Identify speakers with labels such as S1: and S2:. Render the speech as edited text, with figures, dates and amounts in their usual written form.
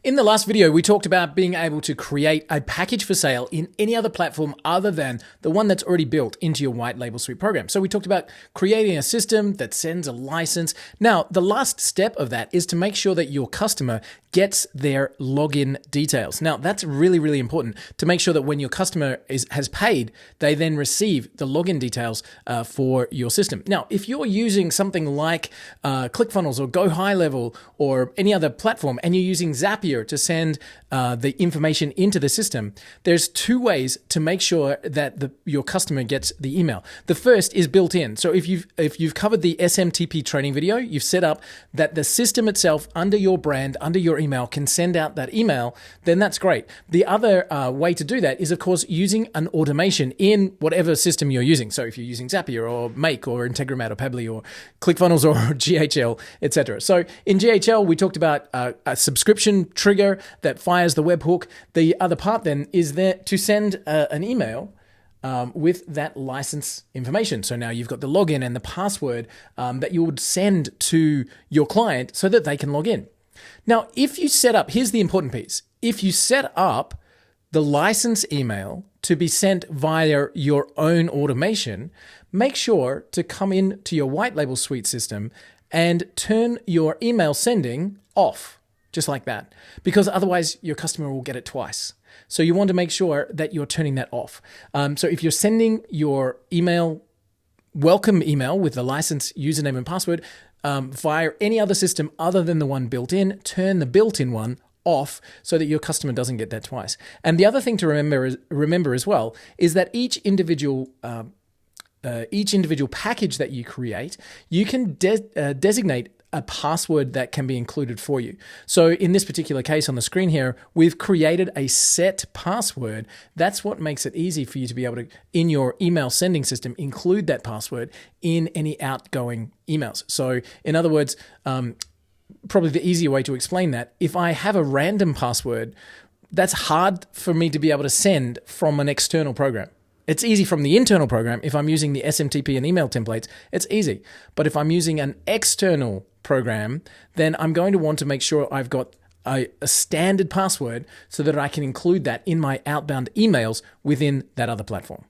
S1: In the last video, we talked about being able to create a package for sale in any other platform other than the one that's already built into your white label suite program. So we talked about creating a system that sends a license. Now, the last step of that is to make sure that your customer gets their login details. Now, that's really, really important to make sure that when your customer has paid, they then receive the login details for your system. Now, if you're using something like ClickFunnels or Go High Level or any other platform, and you're using Zapier to send the information into the system, there's two ways to make sure that your customer gets the email. The first is built in. So if you've covered the SMTP training video, you've set up that the system itself under your brand, under your email can send out that email, then that's great. The other way to do that is, of course, using an automation in whatever system you're using. So if you're using Zapier or Make or Integromat or Pabbly or ClickFunnels or GHL, etc. So in GHL, we talked about a subscription trigger that fires the webhook. The other part then is there to send an email with that license information. So now you've got the login and the password that you would send to your client so that they can log in. Now, if you set up, here's the important piece. If you set up the license email to be sent via your own automation, make sure to come in to your white label suite system and turn your email sending off. Just like that, because otherwise your customer will get it twice. So you want to make sure that you're turning that off. So if you're sending your welcome email with the license username and password via any other system other than the one built in, turn the built-in one off so that your customer doesn't get that twice. And the other thing to remember as well is that each individual package that you create, you can designate a password that can be included for you. So in this particular case on the screen here, we've created a set password. That's what makes it easy for you to be able to, in your email sending system, include that password in any outgoing emails. So in other words, probably the easier way to explain that, if I have a random password, that's hard for me to be able to send from an external program. It's easy from the internal program. If I'm using the SMTP and email templates, it's easy. But if I'm using an external program, then I'm going to want to make sure I've got a standard password so that I can include that in my outbound emails within that other platform.